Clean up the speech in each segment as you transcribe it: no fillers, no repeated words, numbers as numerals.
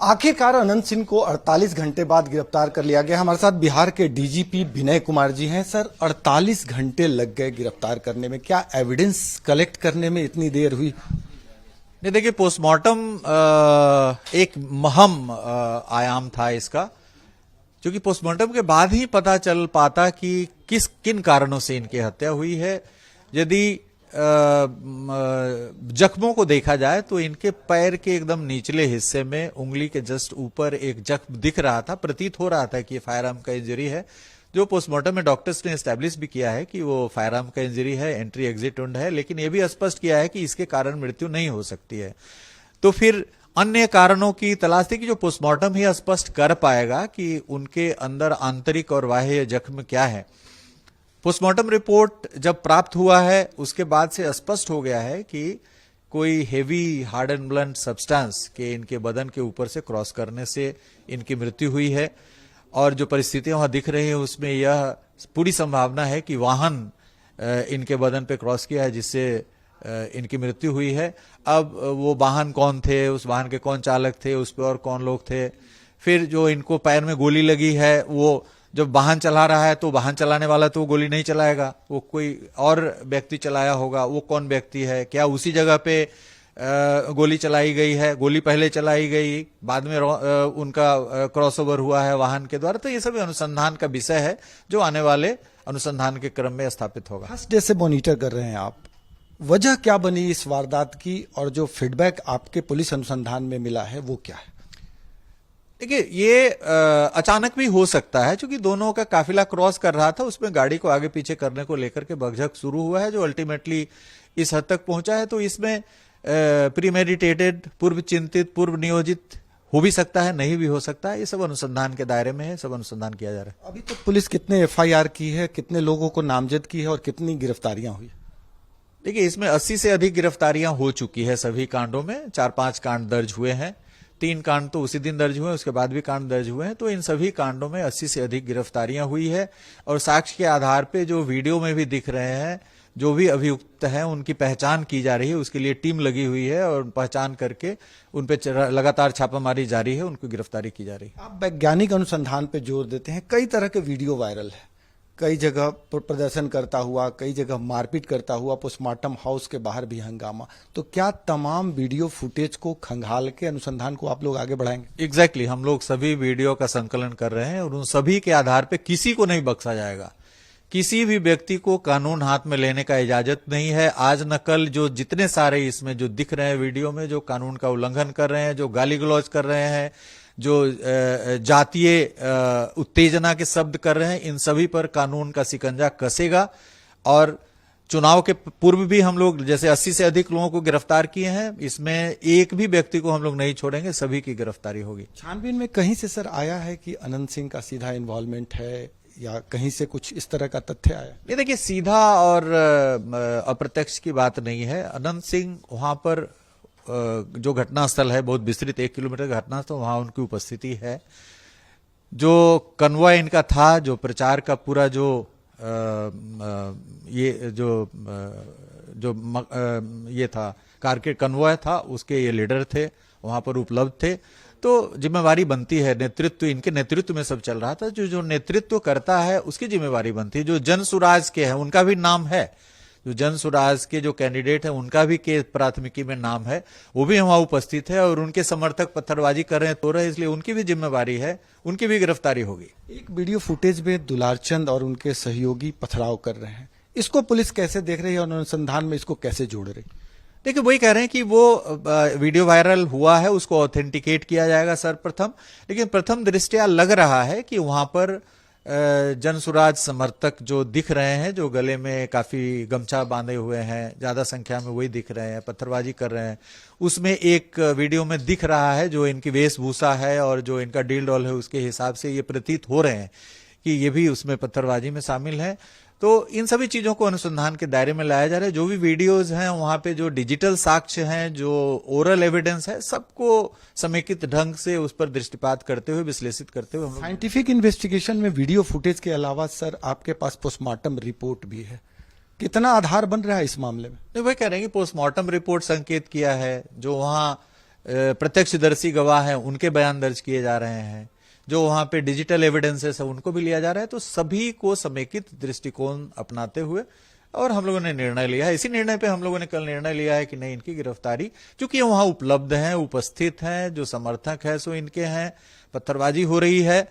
आखिरकार अनंत सिंह को 48 घंटे बाद गिरफ्तार कर लिया गया। हमारे साथ बिहार के डीजीपी विनय कुमार जी हैं। सर, 48 घंटे लग गए गिरफ्तार करने में, क्या एविडेंस कलेक्ट करने में इतनी देर हुई? नहीं, देखिए, पोस्टमार्टम एक महम आयाम था इसका, क्योंकि पोस्टमार्टम के बाद ही पता चल पाता कि किन कारणों से इनकी हत्या हुई है। यदि जख्मों को देखा जाए तो इनके पैर के एकदम निचले हिस्से में उंगली के जस्ट ऊपर एक जख्म दिख रहा था। प्रतीत हो रहा था कि फायर आर्म का इंजरी है, जो पोस्टमार्टम में डॉक्टर्स ने एस्टैब्लिश भी किया है कि वो फायर आर्म का इंजरी है, एंट्री एग्जिट वुंड है। लेकिन ये भी स्पष्ट किया है कि इसके कारण मृत्यु नहीं हो सकती है। तो फिर अन्य कारणों की तलाश थी कि जो पोस्टमार्टम ही स्पष्ट कर पाएगा कि उनके अंदर आंतरिक और बाह्य जख्म क्या है। पोस्टमार्टम रिपोर्ट जब प्राप्त हुआ है उसके बाद से स्पष्ट हो गया है कि कोई heavy hard and blunt substance के इनके बदन के ऊपर से क्रॉस करने से इनकी मृत्यु हुई है। और जो परिस्थितियां वहां दिख रही हैं उसमें यह पूरी संभावना है कि वाहन इनके बदन पे क्रॉस किया है, जिससे इनकी मृत्यु हुई है। अब वो वाहन कौन थे, उस वाहन के कौन चालक थे, उस पर और कौन लोग थे, फिर जो इनको पैर में गोली लगी है, वो जब वाहन चला रहा है तो वाहन चलाने वाला तो वो गोली नहीं चलाएगा, वो कोई और व्यक्ति चलाया होगा। वो कौन व्यक्ति है, क्या उसी जगह पे गोली चलाई गई है, गोली पहले चलाई गई, बाद में उनका क्रॉसओवर हुआ है वाहन के द्वारा। तो ये सब अनुसंधान का विषय है जो आने वाले अनुसंधान के क्रम में स्थापित होगा। फर्स्ट डे से मॉनिटर कर रहे हैं आप, वजह क्या बनी इस वारदात की, और जो फीडबैक आपके पुलिस अनुसंधान में मिला है वो क्या है? देखिए, ये अचानक भी हो सकता है, क्योंकि दोनों का काफिला क्रॉस कर रहा था, उसमें गाड़ी को आगे पीछे करने को लेकर के बकझक शुरू हुआ है जो अल्टीमेटली इस हद तक पहुंचा है। तो इसमें प्रीमेडिटेटेड, पूर्व चिंतित, पूर्व नियोजित हो भी सकता है, नहीं भी हो सकता है। ये सब अनुसंधान के दायरे में है, सब अनुसंधान किया जा रहा है। अभी तक पुलिस कितने एफआईआर की है, कितने लोगों को नामजद की है और कितनी गिरफ्तारियां हुई? देखिए, इसमें 80 से अधिक गिरफ्तारियां हो चुकी है सभी कांडों में। 4-5 कांड दर्ज हुए हैं, 3 कांड तो उसी दिन दर्ज हुए, उसके बाद भी कांड दर्ज हुए हैं। तो इन सभी कांडों में 80 से अधिक गिरफ्तारियां हुई है। और साक्ष्य के आधार पे जो वीडियो में भी दिख रहे हैं, जो भी अभियुक्त हैं उनकी पहचान की जा रही है, उसके लिए टीम लगी हुई है और पहचान करके उन पे लगातार छापामारी जारी है, उनको गिरफ्तारी की जा रही है। आप वैज्ञानिक अनुसंधान पे जोर देते हैं, कई तरह के वीडियो वायरल है, कई जगह प्रदर्शन करता हुआ, कई जगह मारपीट करता हुआ, पोस्टमार्टम हाउस के बाहर भी हंगामा। तो क्या तमाम वीडियो फुटेज को खंगाल के अनुसंधान को आप लोग आगे बढ़ाएंगे? एग्जैक्टली, हम लोग सभी वीडियो का संकलन कर रहे हैं और उन सभी के आधार पे किसी को नहीं बख्शा जाएगा। किसी भी व्यक्ति को कानून हाथ में लेने का इजाजत नहीं है। आज न कल जो जितने सारे इसमें जो दिख रहे हैं वीडियो में, जो कानून का उल्लंघन कर रहे हैं, जो गाली गलौज कर रहे हैं, जो जातीय उत्तेजना के शब्द कर रहे हैं, इन सभी पर कानून का शिकंजा कसेगा। और चुनाव के पूर्व भी हम लोग जैसे 80 से अधिक लोगों को गिरफ्तार किए हैं, इसमें एक भी व्यक्ति को हम लोग नहीं छोड़ेंगे, सभी की गिरफ्तारी होगी। छानबीन में कहीं से सर आया है कि अनंत सिंह का सीधा इन्वॉल्वमेंट है, या कहीं से कुछ इस तरह का तथ्य आया? ये देखिए, सीधा और अप्रत्यक्ष की बात नहीं है। अनंत सिंह वहां पर जो घटनास्थल है, बहुत विस्तृत 1 किलोमीटर का घटनास्थल, वहां उनकी उपस्थिति है। जो कन्वॉय इनका था, जो प्रचार का पूरा जो ये था कारके कन्वॉय था, उसके ये लीडर थे, वहां पर उपलब्ध थे। तो जिम्मेवारी बनती है, नेतृत्व इनके नेतृत्व में सब चल रहा था। जो नेतृत्व करता है उसकी जिम्मेवारी बनती है। जो जन सुराज के हैं उनका भी नाम है, जो जन सुराज के जो कैंडिडेट है उनका भी के प्राथमिकी में नाम है, वो भी वहां उपस्थित है। और उनके समर्थक पत्थरबाजी कर रहे हैं तो रहे, इसलिए उनकी भी जिम्मेवारी है, उनकी भी गिरफ्तारी होगी। एक वीडियो फुटेज में दुलारचंद और उनके सहयोगी पथराव कर रहे हैं, इसको पुलिस कैसे देख रही है और अनुसंधान में इसको कैसे जोड़ रही? देखिए, वही कह रहे हैं कि वो वीडियो वायरल हुआ है, उसको ऑथेंटिकेट किया जाएगा सर्वप्रथम। लेकिन प्रथम दृष्टया लग रहा है कि वहां पर जनसुराज समर्थक जो दिख रहे हैं, जो गले में काफी गमछा बांधे हुए हैं, ज्यादा संख्या में वही दिख रहे हैं, पत्थरबाजी कर रहे हैं। उसमें एक वीडियो में दिख रहा है जो इनकी वेशभूषा है और जो इनका डील डॉल है, उसके हिसाब से ये प्रतीत हो रहे हैं कि ये भी उसमें पत्थरबाजी में शामिल है। तो इन सभी चीजों को अनुसंधान के दायरे में लाया जा रहा है। जो भी वीडियोज हैं वहां पे, जो डिजिटल साक्ष्य हैं, जो ओरल एविडेंस है, सबको समेकित ढंग से उस पर दृष्टिपात करते हुए, विश्लेषित करते हुए हम साइंटिफिक इन्वेस्टिगेशन में वीडियो फुटेज के अलावा सर आपके पास पोस्टमार्टम रिपोर्ट भी है, कितना आधार बन रहा है इस मामले में? वही कह रहे हैं कि पोस्टमार्टम रिपोर्ट संकेत किया है, जो वहां प्रत्यक्षदर्शी गवाह हैं उनके बयान दर्ज किए जा रहे हैं, जो वहां पे डिजिटल एविडेंसेस है उनको भी लिया जा रहा है। तो सभी को समेकित दृष्टिकोण अपनाते हुए और हम लोगों ने निर्णय लिया है। इसी निर्णय पे हम लोगों ने कल निर्णय लिया है कि नहीं, इनकी गिरफ्तारी, चूंकि वहां उपलब्ध हैं, उपस्थित हैं, जो समर्थक है सो इनके हैं, पत्थरबाजी हो रही है।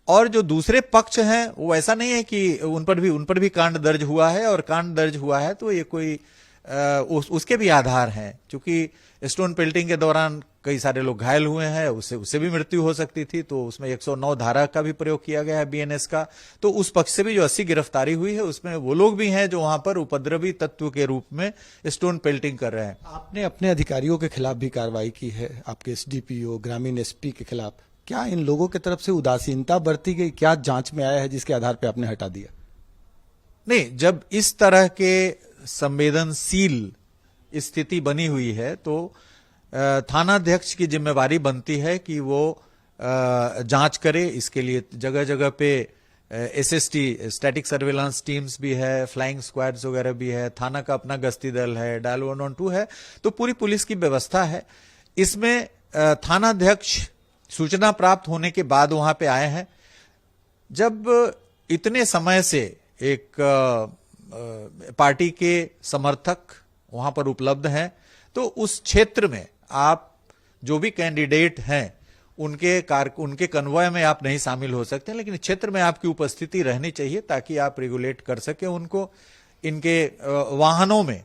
और जो दूसरे पक्ष हैं वो ऐसा नहीं है कि उन पर भी कांड दर्ज हुआ है, और कांड दर्ज हुआ है तो ये कोई उसके भी आधार हैं। चूंकि स्टोन पेल्टिंग के दौरान कई सारे लोग घायल हुए हैं, उससे भी मृत्यु हो सकती थी, तो उसमें 109 धारा का भी प्रयोग किया गया है, बीएनएस का। तो उस पक्ष से भी जो 80 गिरफ्तारी हुई है उसमें वो लोग भी हैं जो वहां पर उपद्रवी तत्व के रूप में स्टोन पेल्टिंग कर रहे हैं। आपने अपने अधिकारियों के खिलाफ भी कार्रवाई की है, आपके एसडीपीओ, ग्रामीण एसपी के खिलाफ। क्या इन लोगों की तरफ से उदासीनता बरती गई? क्या जांच में आया है जिसके आधार पर आपने हटा दिया? नहीं, जब इस तरह के संवेदनशील स्थिति बनी हुई है तो थानाध्यक्ष की जिम्मेवारी बनती है कि वो जांच करे। इसके लिए जगह जगह पे एसएसटी, स्टैटिक सर्वेलेंस टीम्स भी है, फ्लाइंग स्क्वाड्स वगैरह भी है, थाना का अपना गश्ती दल है, डायल 112 है, तो पूरी पुलिस की व्यवस्था है। इसमें थानाध्यक्ष सूचना प्राप्त होने के बाद वहां पे आए हैं। जब इतने समय से एक पार्टी के समर्थक वहां पर उपलब्ध हैं, तो उस क्षेत्र में आप जो भी कैंडिडेट हैं उनके कन्वॉय में आप नहीं शामिल हो सकते, लेकिन क्षेत्र में आपकी उपस्थिति रहनी चाहिए ताकि आप रेगुलेट कर सके उनको। इनके वाहनों में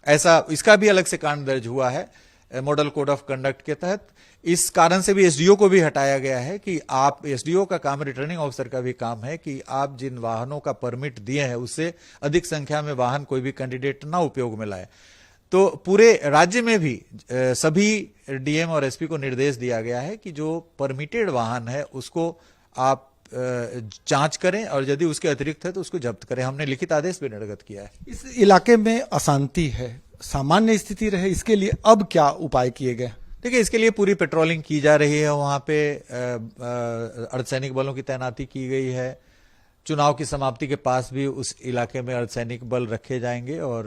ऐसा, इसका भी अलग से कांड दर्ज हुआ है मॉडल कोड ऑफ कंडक्ट के तहत। इस कारण से भी एसडीओ को भी हटाया गया है कि आप, एसडीओ का काम, रिटर्निंग ऑफिसर का भी काम है कि आप जिन वाहनों का परमिट दिए हैं उससे अधिक संख्या में वाहन कोई भी कैंडिडेट ना उपयोग में लाए। तो पूरे राज्य में भी सभी डीएम और एसपी को निर्देश दिया गया है कि जो परमिटेड वाहन है उसको आप जांच करें, और यदि उसके अतिरिक्त है तो उसको जब्त करें। हमने लिखित आदेश भी निर्गत किया है। इस इलाके में अशांति है, सामान्य स्थिति रहे, इसके लिए अब क्या उपाय किए गए? देखिए, इसके लिए पूरी पेट्रोलिंग की जा रही है। वहां पे अर्धसैनिक बलों की तैनाती की गई है। चुनाव की समाप्ति के पास भी उस इलाके में अर्धसैनिक बल रखे जाएंगे और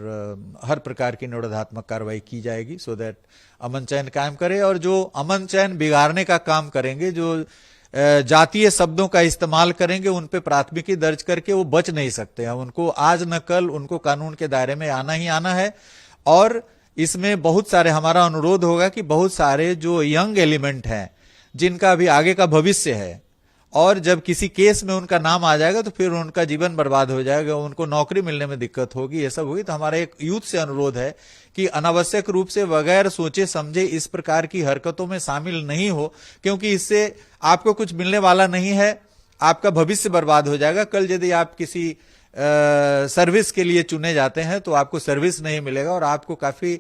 हर प्रकार की निरोधात्मक कार्रवाई की जाएगी, सो दैट अमन चैन कायम करे। और जो अमन चैन बिगाड़ने का काम करेंगे, जो जातीय शब्दों का इस्तेमाल करेंगे, उन पे प्राथमिकी दर्ज करके वो बच नहीं सकते हैं। उनको आज न कल उनको कानून के दायरे में आना ही आना है। और इसमें बहुत सारे, हमारा अनुरोध होगा कि बहुत सारे जो यंग एलिमेंट हैं जिनका अभी आगे का भविष्य है, और जब किसी केस में उनका नाम आ जाएगा तो फिर उनका जीवन बर्बाद हो जाएगा, उनको नौकरी मिलने में दिक्कत होगी, ये सब होगी। तो हमारा एक यूथ से अनुरोध है कि अनावश्यक रूप से बगैर सोचे समझे इस प्रकार की हरकतों में शामिल नहीं हो, क्योंकि इससे आपको कुछ मिलने वाला नहीं है, आपका भविष्य बर्बाद हो जाएगा। कल यदि आप किसी सर्विस के लिए चुने जाते हैं तो आपको सर्विस नहीं मिलेगा और आपको काफी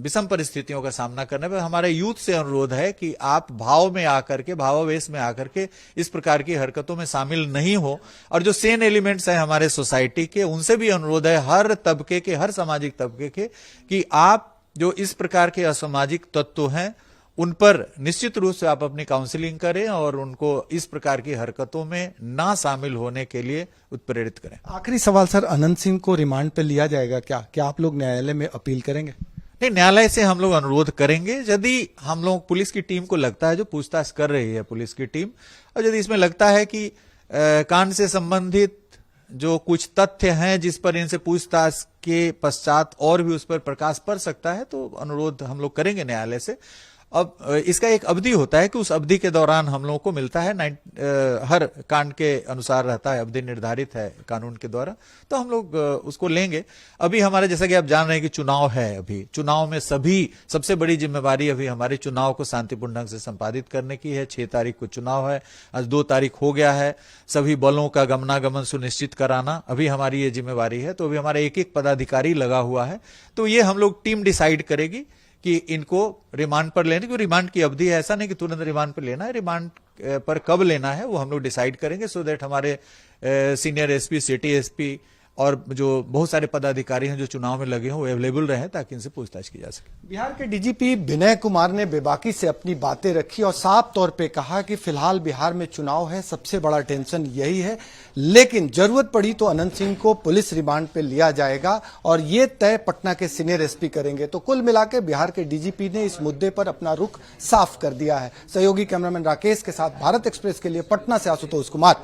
विषम परिस्थितियों का सामना करने पर। हमारे यूथ से अनुरोध है कि आप भाव में आकर के, भावावेश में आकर के इस प्रकार की हरकतों में शामिल नहीं हो। और जो सेन एलिमेंट्स हैं हमारे सोसाइटी के, उनसे भी अनुरोध है, हर तबके के, हर सामाजिक तबके के, कि आप जो इस प्रकार के असामाजिक तत्व हैं उन पर निश्चित रूप से आप अपनी काउंसलिंग करें और उनको इस प्रकार की हरकतों में ना शामिल होने के लिए उत्प्रेरित करें। आखिरी सवाल सर, अनंत सिंह को रिमांड पर लिया जाएगा क्या आप लोग न्यायालय में अपील करेंगे? नहीं, न्यायालय से हम लोग अनुरोध करेंगे। यदि हम लोग, पुलिस की टीम को लगता है, जो पूछताछ कर रही है पुलिस की टीम, और यदि इसमें लगता है कि कांड से संबंधित जो कुछ तथ्य हैं जिस पर इनसे पूछताछ के पश्चात और भी उस पर प्रकाश पड़ सकता है, तो अनुरोध हम लोग करेंगे न्यायालय से। अब इसका एक अवधि होता है कि उस अवधि के दौरान हम लोगों को मिलता है, हर कांड के अनुसार रहता है, अवधि निर्धारित है कानून के द्वारा, तो हम लोग उसको लेंगे। अभी हमारे, जैसा कि आप जान रहे हैं कि चुनाव है, अभी चुनाव में सबसे बड़ी जिम्मेवारी अभी हमारे चुनाव को शांतिपूर्ण ढंग से संपादित करने की है। 6 तारीख को चुनाव है, आज 2 तारीख हो गया है। सभी बलों का गमनागमन सुनिश्चित कराना अभी हमारी ये जिम्मेवारी है। तो अभी हमारा एक पदाधिकारी लगा हुआ है, तो ये हम लोग टीम डिसाइड करेगी कि इनको रिमांड पर लेने की, रिमांड की अवधि है, ऐसा नहीं कि तुरंत रिमांड पर लेना है, रिमांड पर कब लेना है वो हम लोग डिसाइड करेंगे, सो दैट हमारे सीनियर एसपी, सिटी एसपी और जो बहुत सारे पदाधिकारी हैं जो चुनाव में लगे हैं वो अवेलेबल रहे ताकि इनसे पूछताछ की जा सके। बिहार के डीजीपी विनय कुमार ने बेबाकी से अपनी बातें रखी और साफ तौर पे कहा कि फिलहाल बिहार में चुनाव है, सबसे बड़ा टेंशन यही है, लेकिन जरूरत पड़ी तो अनंत सिंह को पुलिस रिमांड पे लिया जाएगा और ये तय पटना के सीनियर एसपी करेंगे। तो कुल मिलाकर बिहार के डीजीपी ने इस मुद्दे पर अपना रुख साफ कर दिया है। सहयोगी कैमरामैन राकेश के साथ भारत एक्सप्रेस के लिए पटना से आशुतोष कुमार।